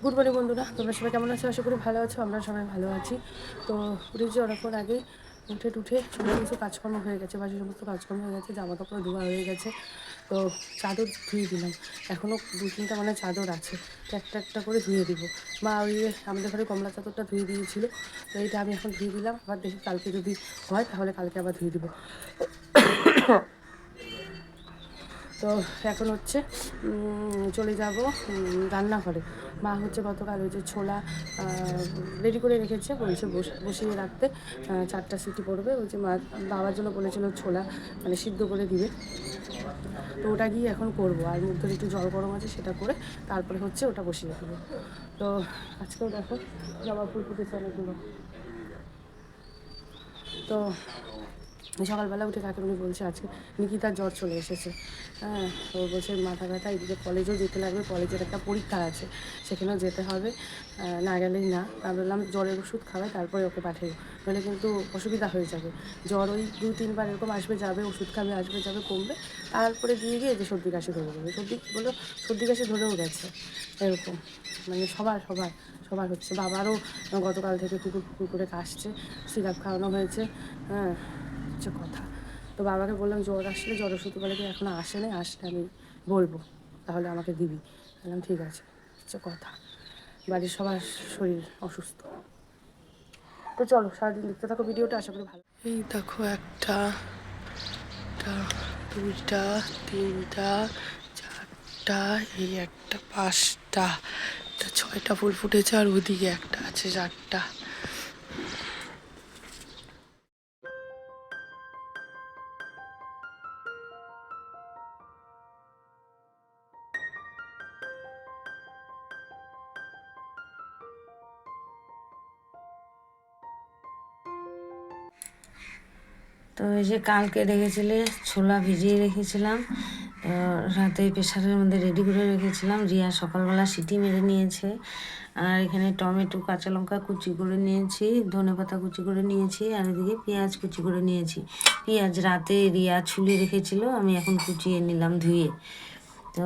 Good morning বন্ধুরা, তোমরা সবাই কেমন আছো? আশা করি ভালো আছো। আমরা সবাই ভালো আছি। তো উঠেছি অনেকক্ষণ আগে, উঠে সমস্ত কিছু কাজকর্ম হয়ে গেছে, বাড়ির সমস্ত কাজকর্ম হয়ে গেছে, জামা কাপড় ধোয়া হয়ে গেছে। তো চাদর ধুয়ে দিলাম, এখনও 2-3টা মানে চাদর আছে, তো একটা করে ধুয়ে দিব। মা ওই আমাদের ঘরে কমলা চাদরটা ধুয়ে দিয়েছিল, তো এইটা আমি এখন ধুয়ে দিলাম। আবার দেখি কালকে যদি হয় তাহলে কালকে আবার ধুয়ে দিব। তো এখন হচ্ছে চলে যাব রান্নাঘরে। মা হচ্ছে গতকাল ওই যে ছোলা রেডি করে রেখেছে, বলছে বসিয়ে রাখতে, 4টা সিটি পড়বে। ওই যে মা বাবার জন্য বলেছিল ছোলা মানে সিদ্ধ করে দিবে, তো ওটা গিয়ে এখন করব। আর মুখ ধরে একটু জল গরম আছে, সেটা করে তারপরে হচ্ছে ওটা বসিয়ে দেবো। তো আজকেও দেখো জবা ফুল ফুটেছে অনেকগুলো। তো সকালবেলা উঠে কাকিমণি বলছে আজকে নিকিতার জ্বর চলে এসেছে। হ্যাঁ, ও বলছে মাথা ব্যথা, এদিকে কলেজেও যেতে লাগবে, কলেজের একটা পরীক্ষা আছে, সেখানেও যেতে হবে, না গেলেই না। আমি বললাম জ্বরের ওষুধ খাওয়াই তারপরে ওকে পাঠিয়ে, নইলে কিন্তু অসুবিধা হয়ে যাবে। জ্বর ওই 2-3বার এরকম আসবে যাবে, ওষুধ খাবে, আসবে যাবে, কমবে, তারপরে গিয়ে যে সর্দি কাশি ধরে যাবে। সর্দি কাশি ধরেও গেছে এরকম, মানে সবার হচ্ছে। বাবারও গতকাল থেকে কুকুর করে কাশছে, সিরাপ খাওয়ানো হয়েছে। হ্যাঁ, হচ্ছে কথা। তো বাবাকে বললাম জ্বর আসলে জ্বর ওষুধ, বলে কি এখনও আসলে আমি বলবো, তাহলে আমাকে দিবি। বললাম ঠিক আছে, হচ্ছে কথা। বাড়ির সবার শরীর অসুস্থ। তো চলো সারাদিন দেখতে থাকো ভিডিওটা, আশা করি ভালো। এই দেখো, একটা, 2টা, 3টা, 4টা, এই একটা 5টা, 6টা ফুল ফুটেছে, আর ওদিকে একটা আছে 4টা। তো এই যে কালকে রেখেছিলে ছোলা ভিজিয়ে রেখেছিলাম, রাতে প্রেসারের মধ্যে রেডি করে রেখেছিলাম। রিয়া সকালবেলা সিটি মেরে নিয়েছে। আর এখানে টমেটো, কাঁচা লঙ্কা কুচি করে নিয়েছি, ধনেপাতা কুচি করে নিয়েছি, আর এদিকে পেঁয়াজ কুচি করে নিয়েছি। পেঁয়াজ রাতে রিয়া ছুলে রেখেছিল, আমি এখন কুচিয়ে নিলাম ধুয়ে। তো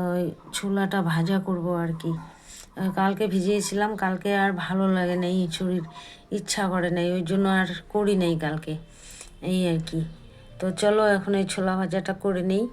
ছোলাটা ভাজা করব আর কি। কালকে ভিজিয়েছিলাম, কালকে আর ভালো লাগে নাই, শরীর ইচ্ছা করে নাই, ওই জন্য আর করি নাই কালকে, এই আর কি। তো চলো এখন এই ছোলা ভাজাটা করে নেই।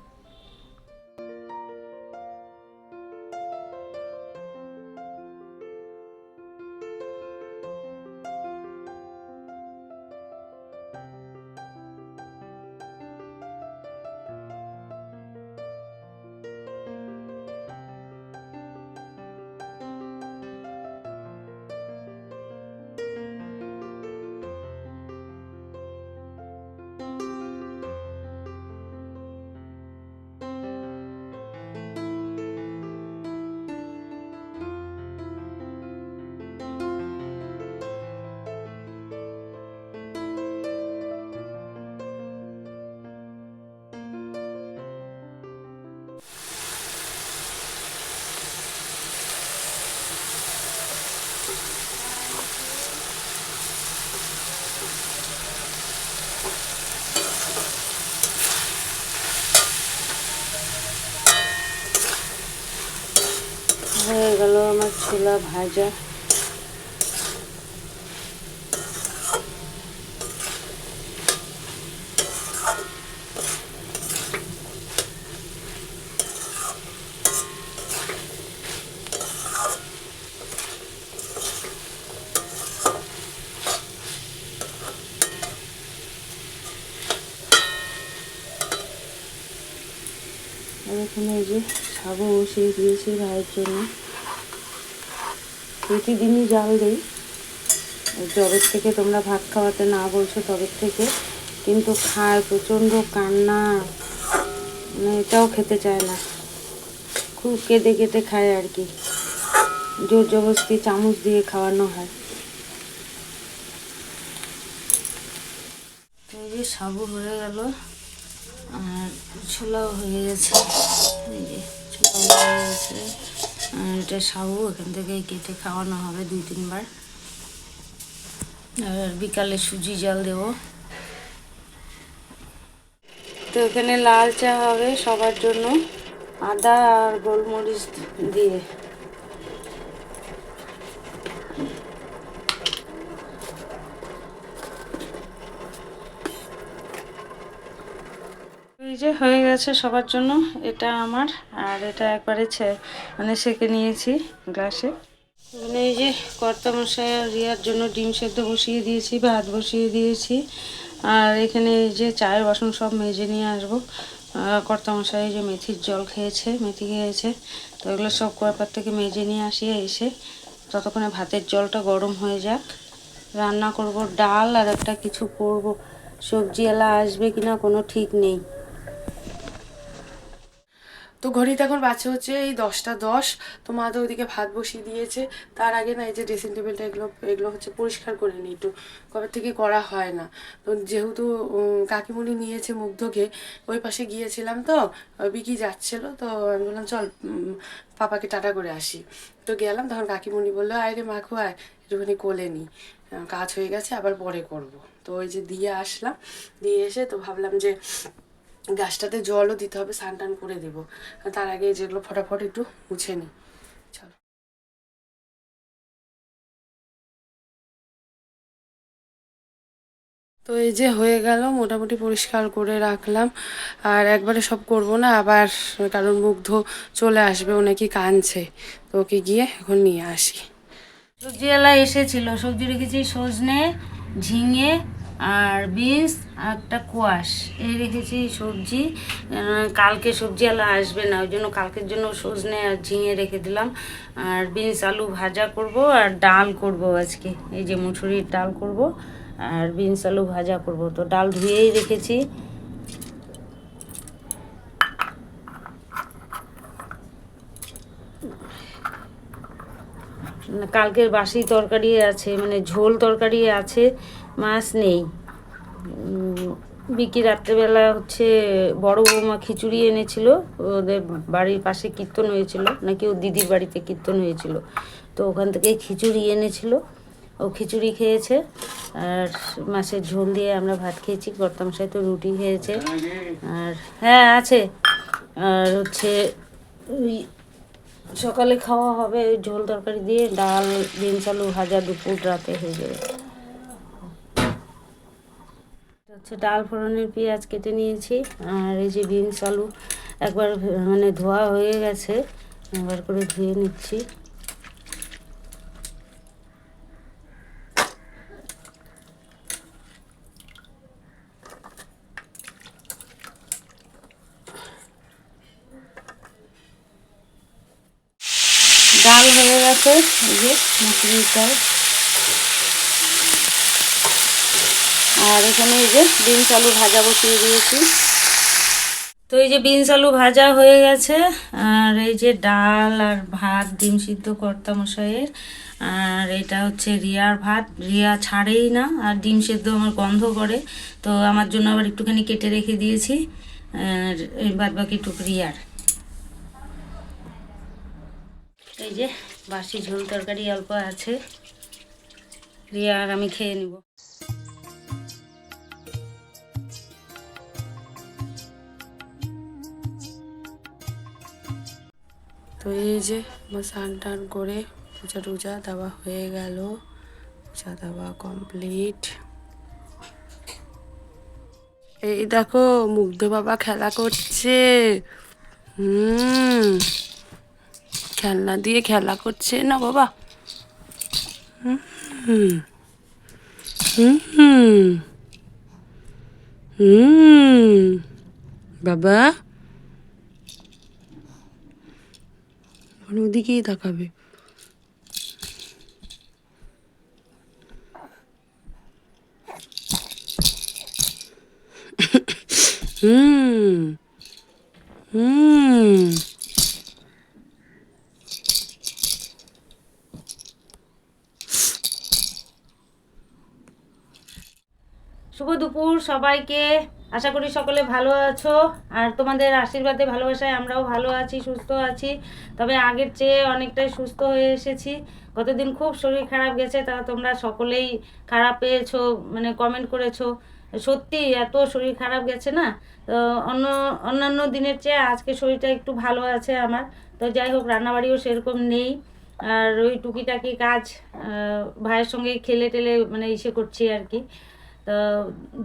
হয়ে গেল আমার ছোলা ভাজা। আর এখানে এই যে সাগু বসিয়ে দিয়েছি ভাইয়ের জন্য। প্রতিদিনই জাল দিই, যবের থেকে তোমরা ভাত খাওয়াতে না বলছো তবের থেকে, কিন্তু খায় প্রচণ্ড কান্না, মানে এটাও খেতে চায় না, খুব কেঁদে কেটে খায় আর কি, জোর জবরদস্তি চামচ দিয়ে খাওয়ানো হয়। তো এই যে সাবু হয়ে গেল, আর ছোলাও হয়ে গেছে, এই যে ছোলাও হয়ে গেছে, আর এটা সাবু এখান থেকে কেটে খাওয়ানো হবে 2-3 বার। আর বিকালে সুজি জাল দেবো। তো এখানে লাল চা হবে সবার জন্য, আদা আর গোলমরিচ দিয়ে। যে হয়ে গেছে সবার জন্য, এটা আমার আর এটা একবারে মানে সেঁকে নিয়েছি গ্লাসে। মানে এই যে কর্তামশাই আর রিয়ার জন্য ডিম সেদ্ধ বসিয়ে দিয়েছি, ভাত বসিয়ে দিয়েছি। আর এখানে এই যে চায়ের বাসন সব মেজে নিয়ে আসবো। কর্তামশাই এই যে মেথির জল খেয়েছে, মেথি খেয়েছে, তো এগুলো সব কয়েকবার থেকে মেজে নিয়ে আসিয়ে এসে ততক্ষণে ভাতের জলটা গরম হয়ে যাক। রান্না করব ডাল আর একটা কিছু করব, সবজিওয়ালা আসবে কিনা কোনো ঠিক নেই। তো ঘড়িতে এখন বাচ্চা হচ্ছে এই 10টা 10। তো মা তো ওইদিকে ভাত বসিয়ে দিয়েছে। তার আগে না এই যে ড্রেসিং টেবিলটা এগুলো এগুলো হচ্ছে পরিষ্কার করে নিই, একটু কবে থেকে করা হয় না। তো যেহেতু কাকিমুনি নিয়েছে মুগ্ধকে, ওই পাশে গিয়েছিলাম, তো বিকি যাচ্ছিল, তো আমি বললাম চল পাপাকে টাটা করে আসি। তো গেলাম, তখন কাকিমুনি বললো আয় রে মাখু আয়, একটুখানি কোলে নি, কাজ হয়ে গেছে, আবার পরে করব। তো ওই যে দিয়ে আসলাম, দিয়ে এসে তো ভাবলাম যে গাছটাতে জলও দিতে হবে, স্নান টান করে দেবো, তার আগে যেগুলো ফটাফট একটু মুছে নিই। চলো। তো এই যে হয়ে গেল, মোটামুটি পরিষ্কার করে রাখলাম। আর একবারে সব করব না আবার, কারণ মুগ্ধ চলে আসবে, ও নাকি কাঁদছে, তো ওকে গিয়ে এখন নিয়ে আসি। সবজিওয়ালা এসেছিল, সবজি রেখেছি সজনে, ঝিঙে আর বিনস আর একটা কোয়াশ, এই রেখেছি সবজি। কালকে সবজিওয়ালা আসবে না, ওই জন্য কালকের জন্য সজনে আর ঝিঙে রেখে দিলাম। আর বিনস আলু ভাজা করব আর ডাল করব আজকে, এই যে মুসুরির ডাল করব আর বিনস আলু ভাজা করব। তো ডাল ধুয়েই রেখেছি। কালকের বাসি তরকারি আছে, মানে ঝোল তরকারি আছে, মাছ নেই। বিকি রাত্রেবেলা হচ্ছে বড় বৌমা খিচুড়ি এনেছিল, ওদের বাড়ির পাশে কীর্তন হয়েছিল নাকি, ও দিদির বাড়িতে কীর্তন হয়েছিল, তো ওখান থেকে খিচুড়ি এনেছিল, ও খিচুড়ি খেয়েছে। আর মাছের ঝোল দিয়ে আমরা ভাত খেয়েছি, কর্তামশাই তো রুটি খেয়েছে। আর হ্যাঁ আছে, আর হচ্ছে ওই সকালে খাওয়া হবে ওই ঝোল তরকারি দিয়ে, ডাল বিনস আলু ভাজা দুপুর রাতে হয়ে যাবে। হচ্ছে ডাল ফোড়নের পেঁয়াজ কেটে নিয়েছি, আর এই যে বিনস আলু একবার মানে ধোয়া হয়ে গেছে, একবার করে ধুয়ে নিচ্ছি। ডাল হয়ে গেছে, এই যে মুসুরির ডাল। আর এখানে এই যে বিনস আলু ভাজা বসিয়ে দিয়েছি। তো এই যে বিনস আলু ভাজা হয়ে গেছে, আর এই যে ডাল আর ভাত ডিম সিদ্ধ কর্তামশাইয়ের। আর এটা হচ্ছে রিয়ার ভাত, রিয়া ছাড়েই না, আর ডিম সিদ্ধ আমার গন্ধ করে, তো আমার জন্য আবার একটুখানি কেটে রেখে দিয়েছি। আর এই বাদ বাকি টুক রিয়ার। এই যে বাসি ঝোল তরকারি অল্প আছে, রিয়া আর আমি খেয়ে নিব। তো এই যে স্নান টান করে পূজা টুজা দেওয়া হয়ে গেল, পূজা দেওয়া কমপ্লিট। এই দেখো মুগ্ধ বাবা খেলা করছে, খেলনা দিয়ে খেলা করছে না বাবা। হুম হুম হুম হুম বাবা ওদিকেই তাকাবে। হুম হুম শুভ দুপুর সবাইকে, আশা করি সকলে ভালো আছো, আর তোমাদের আশীর্বাদে ভালোবাসায় আমরাও ভালো আছি, সুস্থ আছি। তবে আগের চেয়ে অনেকটাই সুস্থ হয়ে এসেছি। গতদিন খুব শরীর খারাপ গেছে, তা তোমরা সকলেই খারাপ পেয়েছো, মানে কমেন্ট করেছো। সত্যি এত শরীর খারাপ গেছে না, তো অন্যান্য দিনের চেয়ে আজকে শরীরটা একটু ভালো আছে আমার। তো যাই হোক, রান্নাবাড়িও সেরকম নেই, আর ওই টুকিটাকি কাজ ভাইয়ের সঙ্গে খেলে টেলে মানে ইসে করছি আর কি। তো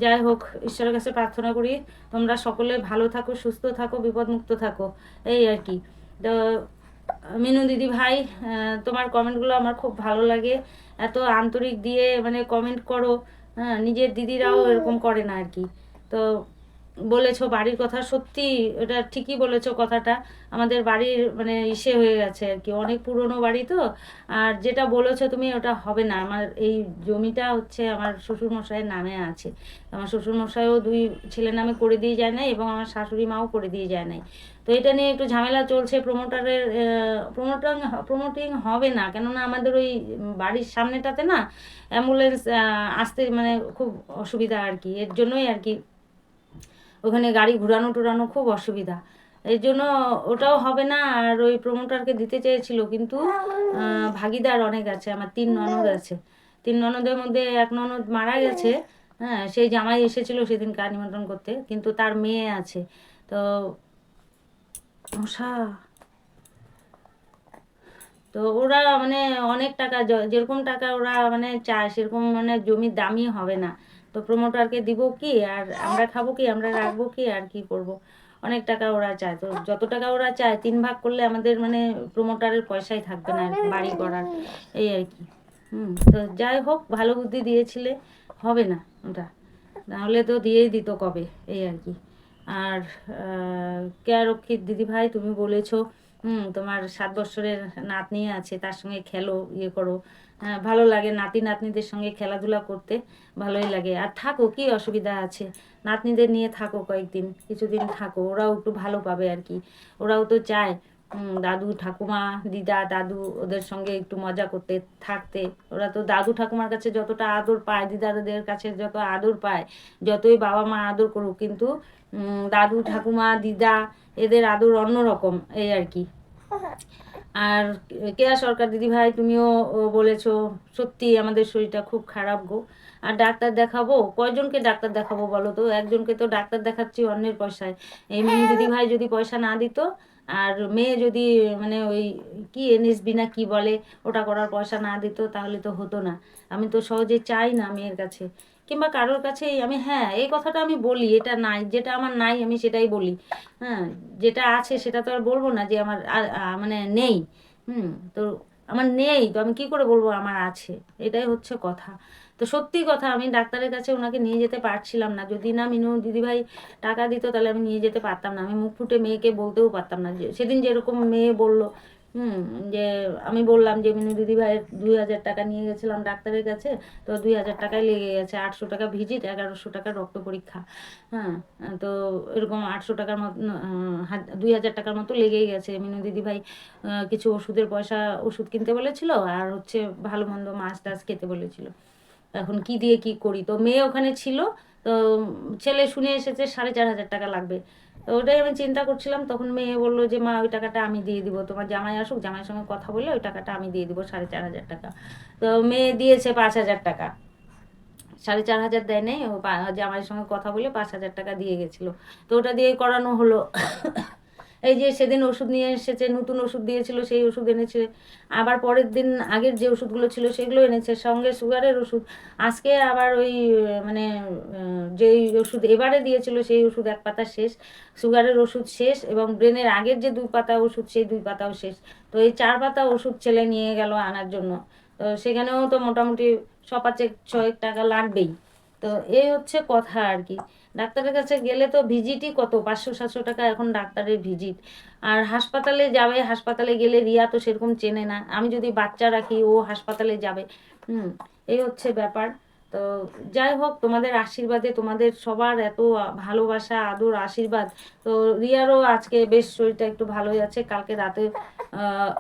যাই হোক, ঈশ্বরের কাছে প্রার্থনা করি তোমরা সকলে ভালো থাকো, সুস্থ থাকো, বিপদমুক্ত থাকো, এই আর কি। তো মিনু দিদি ভাই, তোমার কমেন্টগুলো আমার খুব ভালো লাগে, এত আন্তরিক দিয়ে মানে কমেন্ট করো। হ্যাঁ, নিজের দিদিরাও এরকম করে না আর কি। তো বলেছো বাড়ির কথা, সত্যি এটা ঠিকই বলেছো কথাটা। আমাদের বাড়ির মানে ইসে হয়ে গেছে আর কি, অনেক পুরনো বাড়ি তো। আর যেটা বলেছো তুমি ওটা হবে না, আমার এই জমিটা হচ্ছে আমার শ্বশুরমশাইয়ের নামে আছে। আমার শ্বশুরমশাইও 2 ছেলের নামে করে দিয়ে যায় নাই, এবং আমার শাশুড়ি মাও করে দিয়ে যায় নাই। তো এটা নিয়ে একটু ঝামেলা চলছে। প্রমোটারের প্রমোটিং হবে না, কেননা আমাদের ওই বাড়ির সামনেটাতে না অ্যাম্বুলেন্স আসতে মানে খুব অসুবিধা আর কি, এর জন্যই আর কি ওখানে গাড়ি ঘোরানো টোরানো খুব অসুবিধা, এই জন্য ওটাও হবে না। আর ওই প্রমোটারকে দিতে চেয়েছিল, কিন্তু ভাগিদার অনেক আছে, আমার 3 ননদ আছে। 3 ননদের মধ্যে এক ননদ মারা গেছে। হ্যাঁ, সেই জামাই এসেছিল সেদিন কার নিমন্ত্রণ করতে, কিন্তু তার মেয়ে আছে। তো মশা, তো ওরা মানে অনেক টাকা, যেরকম টাকা ওরা মানে চায় সেরকম মানে জমির দামই হবে না। তো প্রমোটারকে দিব কি, আর আমরা খাবো কি, আমরা রাখবো কি, আর কি করব। অনেক টাকা ওরা চায়, তো যত টাকা ওরা চায় 3 ভাগ করলে আমাদের মানে প্রমোটারের পয়সাই থাকবে না আর কি, বাড়ি করার, এই আর কি। তো যাই হোক, ভালো বুদ্ধি দিয়েছিলে, হবে না ওটা, নাহলে তো দিয়েই দিত কবে, এই আর কি। আর কেয়া রক্ষিত দিদি ভাই, তুমি বলেছো তোমার 7 বছরের নাতনি আছে, তার সঙ্গে খেলো, ইয়ে করো। হ্যাঁ, ভালো লাগে নাতি নাতনিদের সঙ্গে খেলাধুলা করতে, ভালোই লাগে। আর থাকো, কি অসুবিধা আছে, নাতনিদের নিয়ে থাকো, কয়েকদিন কিছুদিন থাকো, ওরাও একটু ভালো পাবে আর কি। ওরাও তো চায় দাদু ঠাকুমা, দিদা দাদু ওদের সঙ্গে একটু মজা করতে, থাকতে। ওরা তো দাদু ঠাকুমার কাছে যতটা আদর পায়, দিদা দাদের কাছে যত আদর পায়, যতই বাবা মা আদর করুক, কিন্তু দাদু ঠাকুমা দিদা এদের আদর অন্যরকম, এই আর কি। আর কেয়া সরকার দিদি ভাই, তুমিও বলেছো, সত্যি আমাদের শরীরটা খুব খারাপ গো। আর ডাক্তার দেখাবো, কয়জনকে ডাক্তার দেখাবো বলো তো? একজনকে তো ডাক্তার দেখাচ্ছি অন্যের পয়সায়। এই মিনি দিদি ভাই যদি পয়সা না দিত, আর মেয়ে যদি মানে ওই কি এনএসবি না কি বলে, ওটা করার পয়সা না দিত, তাহলে তো হতো না। আমি তো সহজে চাই না মেয়ের কাছে কিংবা কারোর কাছেই আমি, হ্যাঁ এই কথাটা আমি বলি, এটা নাই, যেটা আমার নাই আমি সেটাই বলি। হ্যাঁ, যেটা আছে সেটা তো আর বলবো না যে আমার মানে নেই। তো আমার নেই, তো আমি কি করে বলবো আমার আছে, এটাই হচ্ছে কথা। তো সত্যি কথা, আমি ডাক্তারের কাছে ওনাকে নিয়ে যেতে পারছিলাম না, যদি না মিনু দিদিভাই টাকা দিত তাহলে আমি নিয়ে যেতে পারতাম না। আমি মুখ ফুটে মেয়েকে বলতেও পারতাম না, যে সেদিন যেরকম মেয়ে বললো যে আমি বললাম যে মিনু দিদিভাইয়ের 2000 টাকা নিয়ে গেছিলাম ডাক্তারের কাছে, তো 2000 টাকায় লেগে গেছে, 800 টাকা ভিজিট, 1100 টাকা রক্ত পরীক্ষা। হ্যাঁ, তো এরকম 800 টাকার মতো, 2000 টাকার মতো লেগেই গেছে। মিনু দিদিভাই কিছু ওষুধের পয়সা, ওষুধ কিনতে বলেছিল, আর হচ্ছে ভালো মন্দ মাছ টাছ খেতে বলেছিল। এখন কি দিয়ে কি করি, তো মেয়ে ওখানে ছিল। তো ছেলে শুনে এসেছে 4500 টাকা লাগবে। তো ওটাই আমি চিন্তা করছিলাম, তখন মেয়ে বললো যে মা ওই টাকাটা আমি দিয়ে দিব, তোমার জামাই আসুক, জামাইয়ের সঙ্গে কথা বললে ওই টাকাটা আমি দিয়ে দিব, 4500 টাকা। তো মেয়ে দিয়েছে 5000 টাকা, 4500 দেয় নাই, ও জামাইয়ের সঙ্গে কথা বলে 5000 টাকা দিয়ে গেছিলো। তো ওটা দিয়ে করানো হলো। এই যে সেদিন ওষুধ নিয়ে এসেছে, নতুন ওষুধ দিয়েছিল, সেই ওষুধ এনেছে। আবার পরের দিন আগের যে ওষুধগুলো ছিল সেগুলো এনেছে, সঙ্গে সুগারের ওষুধ। আজকে আবার ওই মানে যেই ওষুধ এবারে দিয়েছিল সেই ওষুধ 1 পাতা শেষ, সুগারের ওষুধ শেষ, এবং ব্রেনের আগের যে 2 পাতা ওষুধ সেই 2 পাতাও শেষ। তো এই 4 পাতা ওষুধ ছেলে নিয়ে গেল আনার জন্য। তো সেখানেও তো মোটামুটি 5-6 টাকা লাগবেই। তো এই হচ্ছে কথা আর কি। ডাক্তারের কাছে গেলে তো ভিজিটই কত, 500-700 টাকা এখন ডাক্তারের ভিজিট। আর হাসপাতালে যাবে, হাসপাতালে গেলে রিয়া তো সেরকম চেনে না, আমি যদি বাচ্চা রাখি ও হাসপাতালে যাবে। এই হচ্ছে ব্যাপার। তো যাই হোক, তোমাদের আশীর্বাদে, তোমাদের সবার এত ভালোবাসা আদর আশীর্বাদ, তো রিয়ারও আজকে বেশ শরীরটা একটু ভালোই আছে। কালকে রাতে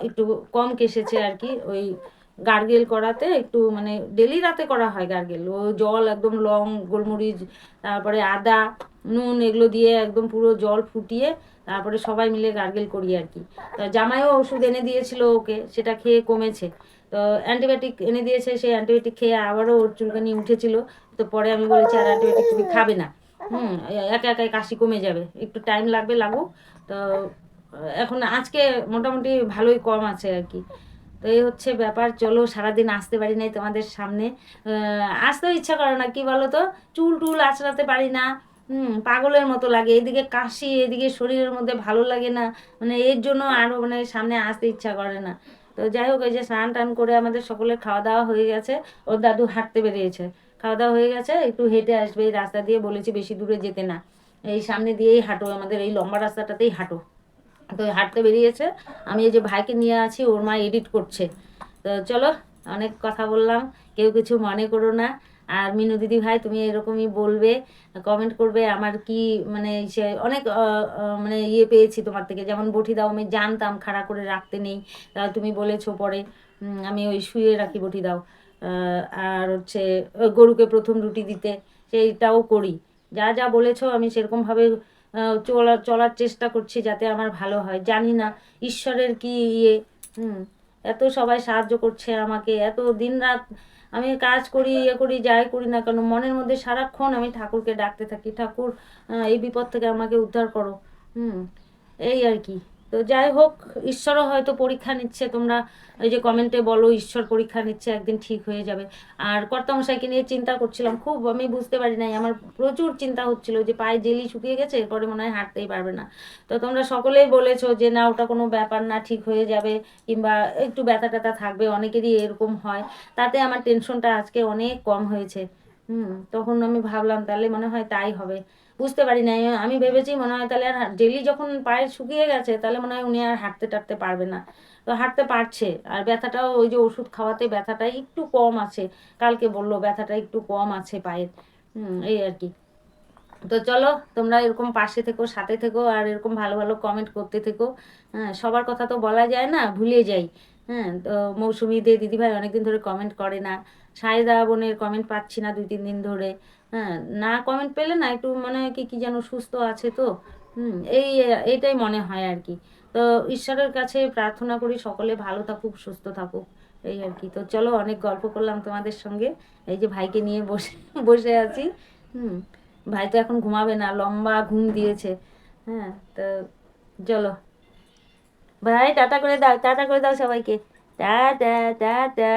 একটু কম কেসেছে আর কি, ওই গার্গেল করাতে একটু মানে ডেলি রাতে করা হয় গার্গেল, ও জল একদম লং, গোলমরিচ, তারপরে আদা, নুন এগুলো দিয়ে একদম পুরো জল ফুটিয়ে তারপরে সবাই মিলে গার্গেল করি আর কি। তো জামাইও ওষুধ এনে দিয়েছিল ওকে, সেটা খেয়ে কমেছে। তো অ্যান্টিবায়োটিক এনে দিয়েছে, সেই অ্যান্টিবায়োটিক খেয়ে আবারও ওর চুলকানি উঠেছিল। তো পরে আমি বলেছি আর অ্যান্টিবায়োটিক তুমি খাবে না, একা একাই কাশি কমে যাবে, একটু টাইম লাগবে, লাগুক। তো এখন আজকে মোটামুটি ভালোই কম আছে আর কি। তো তো এই হচ্ছে ব্যাপার। চলো, সারাদিন আসতে পারি নাই তোমাদের সামনে, আসতেও ইচ্ছা করে না, কি বলো তো, চুল টুল আঁচড়াতে পারি না, পাগলের মতো লাগে, এদিকে কাশি, এদিকে শরীরের মধ্যে ভালো লাগে না, মানে এর জন্য আরও মানে সামনে আসতে ইচ্ছা করে না। তো যাই হোক, এই যে স্নান টান করে আমাদের সকলের খাওয়া দাওয়া হয়ে গেছে, ওর দাদু হাঁটতে বেরিয়েছে, খাওয়া দাওয়া হয়ে গেছে, একটু হেঁটে আসবে এই রাস্তা দিয়ে, বলেছি বেশি দূরে যেতে না, এই সামনে দিয়েই হাঁটো, আমাদের এই লম্বা রাস্তাটাতেই হাঁটো। তো হাঁটতে বেরিয়েছে, আমি এই যে ভাইকে নিয়ে আছি, ওর মা এডিট করছে। তো চলো, অনেক কথা বললাম, কেউ কিছু মনে করো না। আর মিনু দিদি ভাই, তুমি এরকমই বলবে, কমেন্ট করবে, আমার কি মানে সে অনেক মানে ইয়ে পেয়েছি তোমার থেকে, যেমন বটি দাও আমি জানতাম খাড়া করে রাখতে নেই, তুমি বলেছো পরে, আমি ওই শুয়ে রাখি বটি দাও, আর হচ্ছে গরুকে প্রথম রুটি দিতে, সেইটাও করি, যা যা বলেছো আমি সেরকমভাবে চলার চেষ্টা করছি যাতে আমার ভালো হয়। জানি না ঈশ্বরের কি ইয়ে, হুম এত সবাই সাহায্য করছে আমাকে, এত দিনরাত আমি কাজ করি, ইয়ে করি, যাই করি না কেন, মনের মধ্যে সারাক্ষণ আমি ঠাকুরকে ডাকতে থাকি, ঠাকুর এই বিপদ থেকে আমাকে উদ্ধার করো। হুম এই আর কি। তো যাই হোক, ঈশ্বরও হয়তো পরীক্ষা নিচ্ছে, তোমরা এই যে কমেন্টে বলো ঈশ্বর পরীক্ষা নিচ্ছে, একদিন ঠিক হয়ে যাবে। আর কর্তামশাইকে নিয়ে চিন্তা করছিলাম খুব, আমি বুঝতে পারি নাই, আমার প্রচুর চিন্তা হচ্ছিল যে পায়ে জেলি শুকিয়ে গেছে, এরপরে মনে হয় হাঁটতেই পারবে না। তো তোমরা সকলেই বলেছো যে না, ওটা কোনো ব্যাপার না, ঠিক হয়ে যাবে, কিংবা একটু ব্যথা ট্যাথা থাকবে, অনেকেরই এরকম হয়, তাতে আমার টেনশনটা আজকে অনেক কম হয়েছে। তখন আমি ভাবলাম তাহলে মনে হয় তাই হবে, বুঝতে পারি না, আমি ভেবেছি মনে হয় তাহলে আর ডেলি যখন পায়ে শুকিয়ে গেছে তাহলে মনে হয় উনি আর হাঁটতে টাটতে পারবে না। তো হাঁটতে পারছে, আর ব্যথাটাও ওই যে ওষুধ খাওয়াতে ব্যথাটা একটু কম আছে, কালকে বললো ব্যথাটা একটু কম আছে পায়ের। এই আর কি। তো চলো, তোমরা এরকম পাশে থেকো, সাথে থেকো, আর এরকম ভালো ভালো কমেন্ট করতে থেকো। হ্যাঁ, সবার কথা তো বলা যায় না, ভুলে যাই। হ্যাঁ, তো মৌসুমি দে দিদিভাই অনেকদিন ধরে কমেন্ট করে না, সায়দা বোনের কমেন্ট পাচ্ছি না 2-3 দিন ধরে। হ্যাঁ, না কমেন্ট পেলে না একটু মনে হয় কি কি যেন সুস্থ আছে তো, এইটাই মনে হয় আর কি। তো ঈশ্বরের কাছে প্রার্থনা করি সকলে ভালো থাকুক, সুস্থ থাকুক, এই আর কি। তো চলো, অনেক গল্প করলাম তোমাদের সঙ্গে, এই যে ভাইকে নিয়ে বসে বসে আছি। হুম ভাই তো এখন ঘুমাবে না, লম্বা ঘুম দিয়েছে। হ্যাঁ, তো চলো ভাই, টাটা করে দাও, টাটা করে দাও সবাইকে, টাটা টাটা।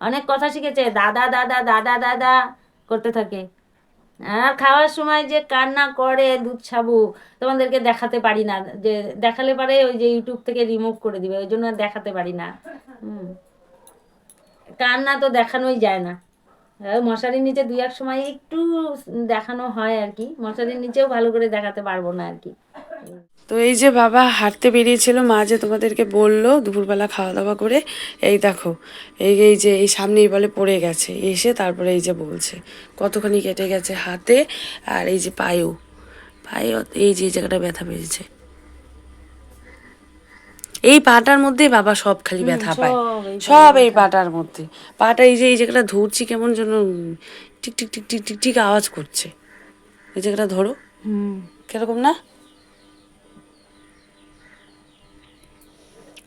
অনেক কথা শিখেছে, দাদা দাদা দাদা দাদা করতে থাকে। আর খাওয়ার সময় যে কান্না করে দুধ সাবু, তোমাদেরকে দেখাতে পারি না, যে দেখালে পারে ওই যে ইউটিউব থেকে রিমুভ করে দিবে, ওই জন্য আর দেখাতে পারি না। হুম কান্না তো দেখানোই যায় না। মশারির নিচে 2-1 সময় একটু দেখানো হয় আর কি, মশারির নিচেও ভালো করে দেখাতে পারবো না আর কি। তো এই যে বাবা হাঁটতে বেরিয়েছিল, মা যে তোমাদেরকে বললো দুপুরবেলা খাওয়া দাওয়া করে, এই দেখো এই এই যে এই সামনেই বলে পড়ে গেছে, এসে তারপরে এই যে বলছে কতখানি কেটে গেছে হাতে, আর এই যে পায়েও, পায়ে এই যে এই জায়গাটা ব্যথা পেয়েছে, এই পাটার মধ্যেই বাবা সব খালি ব্যথা পায়, সব এই পাটার মধ্যে, পাটা এই যে এই জায়গাটা ধরছি কেমন যেন tick tick tick tick tick tick আওয়াজ করছে, এই জায়গাটা ধরো কিরকম না,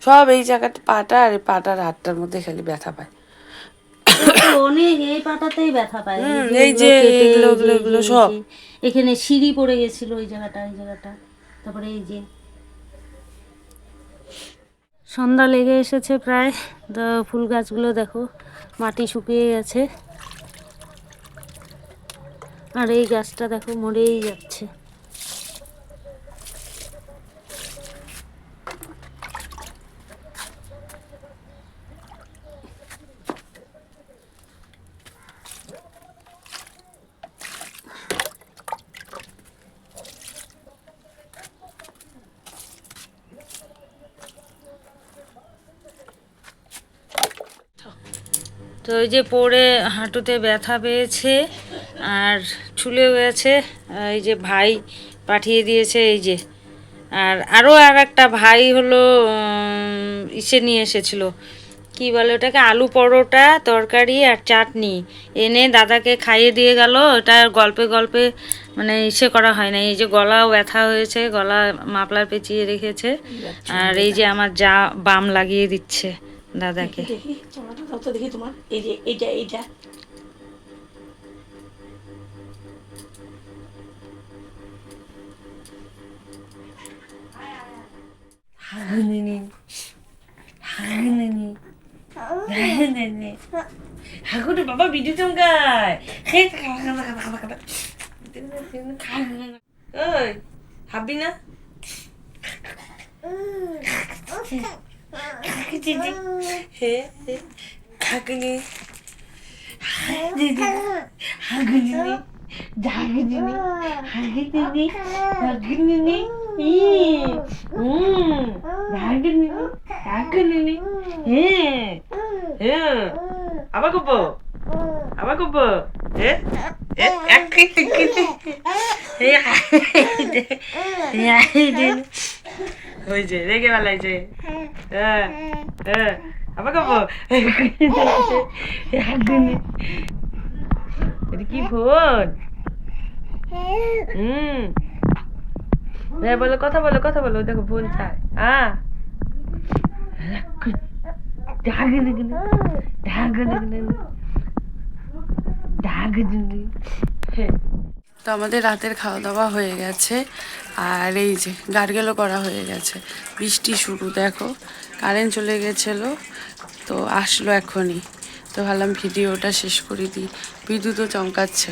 সব এই জায়গাটা পাটা, আর পাটার হাতটার মধ্যে খালি ব্যথা পায়। অনেক এই পাটাতেই ব্যথা পায়, এই যে এগুলো এগুলো এগুলো সব এখানে সিঁড়ি পড়ে গেছিল, ওই জায়গাটা, এই জায়গাটা, তারপরে এই যে সন্ধ্যা লেগে এসেছে প্রায়। তো ফুল গাছগুলো দেখো মাটি শুকিয়ে গেছে, আর এই গাছটা দেখো মরেই যাচ্ছে। তো ওই যে পড়ে হাঁটুতে ব্যথা পেয়েছে, আর ছুলেও গেছে, এই যে ভাই পাঠিয়ে দিয়েছে এই যে, আর আরও আর একটা ভাই হলো ইসে নিয়ে এসেছিলো, কি বলে ওটাকে, আলু পরোটা তরকারি আর চাটনি এনে দাদাকে খাইয়ে দিয়ে গেল। ওটা গল্পে গল্পে মানে ইসে করা হয় না, এই যে গলাও ব্যথা হয়েছে, গলা মাফলার পেঁচিয়ে রেখেছে, আর এই যে আমার যা বাম লাগিয়ে দিচ্ছে দাদাকে। দেখি চামড়াটা দাও তো দেখি তোমার, এই যে এইটা এইটা হাগুরে বাবা ভিডিও চমকায়। ওই হাবি না? হাগুনি দিদি হাগুনি হাগুনি হাগুনি হাগুনি হাগুনি হাগুনি আবার কব আবার কব ওই যে রেগে বেলাইছে আবার কব এটা কি ফোন বলো কথা বলো কথা বলো দেখো ফোন চাই তো আমাদের রাতের খাওয়া দাওয়া হয়ে গেছে, আর এই যে গার্গেলও করা হয়ে গেছে। বৃষ্টি শুরু, দেখো কারেন্ট চলে গেছিলো, তো আসলো এখনই। তো ভাবলাম ভিডিওটা শেষ করে দিই, বিদ্যুৎও চমকাচ্ছে।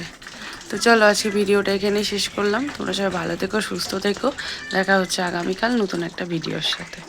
তো চলো আজকে ভিডিওটা এখানে শেষ করলাম। তোমরা সবাই ভালো থেকো, সুস্থ থেকো। দেখা হচ্ছে আগামীকাল নতুন একটা ভিডিওর সাথে।